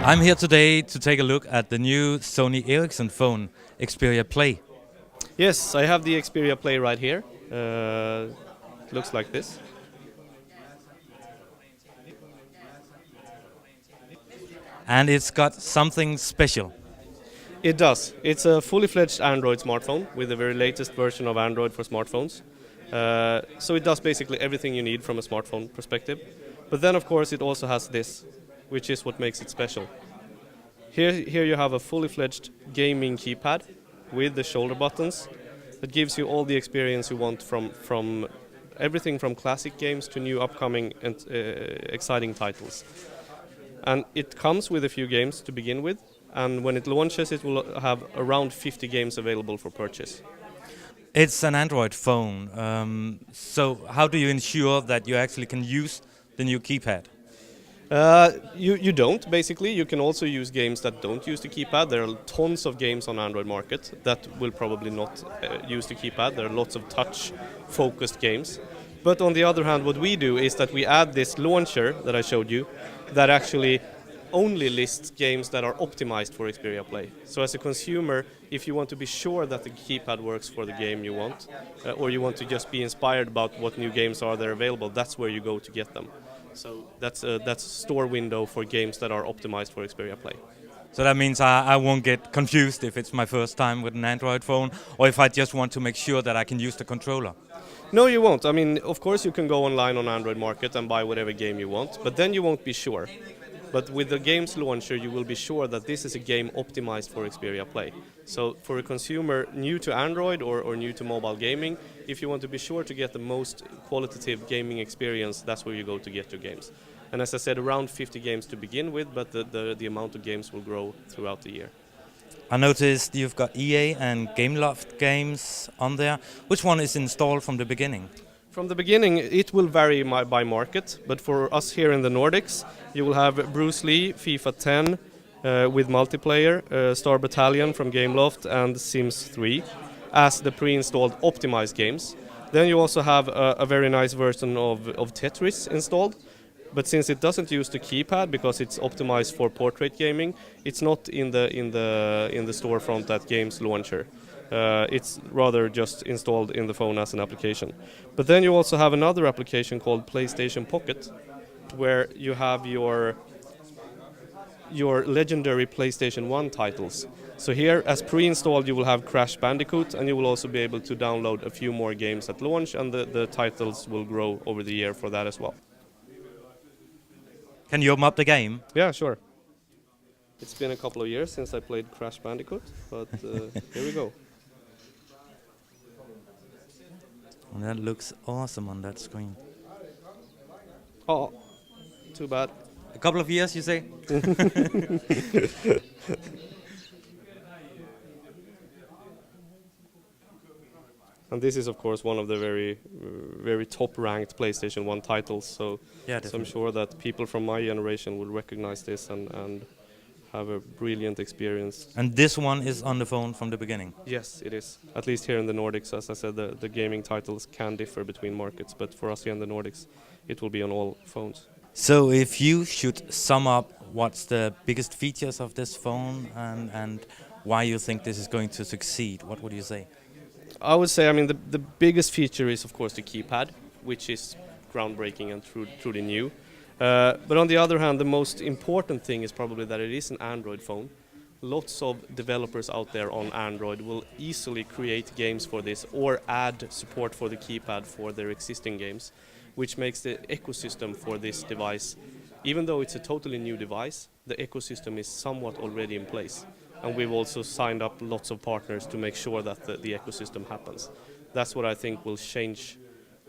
I'm here today to take a look at the new Sony Ericsson phone, Xperia Play. Yes, I have the Xperia Play right here. Looks like this. And it's got something special. It does. It's a fully fledged Android smartphone with the very latest version of Android for smartphones. So it does basically everything you need from a smartphone perspective. But then of course it also has this, which is what makes it special. Here you have a fully fledged gaming keypad with the shoulder buttons that gives you all the experience you want from everything from classic games to new upcoming and exciting titles. And it comes with a few games to begin with, and when it launches it will have around 50 games available for purchase. It's an Android phone, so how do you ensure that you actually can use the new keypad? You don't, basically. You can also use games that don't use the keypad. There are tons of games on Android market that will probably not use the keypad. There are lots of touch-focused games. But on the other hand, what we do is that we add this launcher that I showed you that actually only lists games that are optimized for Xperia Play. So as a consumer, if you want to be sure that the keypad works for the game you want, or you want to just be inspired about what new games are there available, that's where you go to get them. So that's a store window for games that are optimized for Xperia Play. So that means I won't get confused if it's my first time with an Android phone, or if I just want to make sure that I can use the controller. No, you won't. I mean, of course you can go online on Android Market and buy whatever game you want, but then you won't be sure. But with the games launcher, you will be sure that this is a game optimized for Xperia Play. So for a consumer new to Android or new to mobile gaming, if you want to be sure to get the most qualitative gaming experience, that's where you go to get your games. And as I said, around 50 games to begin with, but the amount of games will grow throughout the year. I noticed you've got EA and Gameloft games on there. Which one is installed from the beginning? From the beginning, it will vary by market, but for us here in the Nordics, you will have Bruce Lee, FIFA 10 with multiplayer, Star Battalion from Gameloft, and Sims 3 as the pre-installed optimized games. Then you also have a very nice version of Tetris installed, but since it doesn't use the keypad because it's optimized for portrait gaming, it's not in the storefront at Games Launcher. It's rather just installed in the phone as an application. But then you also have another application called PlayStation Pocket, where you have your legendary PlayStation 1 titles. So here, as pre-installed, you will have Crash Bandicoot, and you will also be able to download a few more games at launch, and the titles will grow over the year for that as well. Can you open up the game? Yeah, sure. It's been a couple of years since I played Crash Bandicoot, but here we go. And that looks awesome on that screen. Oh, too bad. A couple of years, you say? And this is, of course, one of the very top-ranked PlayStation 1 titles. So, Yeah, so I'm sure that people from my generation will recognize this and have a brilliant experience. And this one is on the phone from the beginning? Yes, it is. At least here in the Nordics, as I said, the gaming titles can differ between markets, but for us here in the Nordics, it will be on all phones. So if you should sum up what's the biggest features of this phone and why you think this is going to succeed, what would you say? I would say, I mean, the biggest feature is, of course, the keypad, which is groundbreaking and truly new. But on the other hand, the most important thing is probably that it is an Android phone. Lots of developers out there on Android will easily create games for this or add support for the keypad for their existing games, which makes the ecosystem for this device, even though it's a totally new device, the ecosystem is somewhat already in place. And we've also signed up lots of partners to make sure that the ecosystem happens. That's what I think will change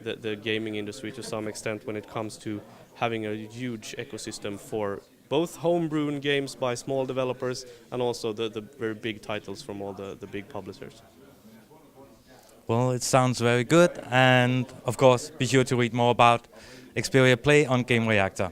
the gaming industry to some extent when it comes to having a huge ecosystem for both homebrewed games by small developers and also the very big titles from all the big publishers. Well, it sounds very good, and of course, be sure to read more about Xperia Play on Game Reactor.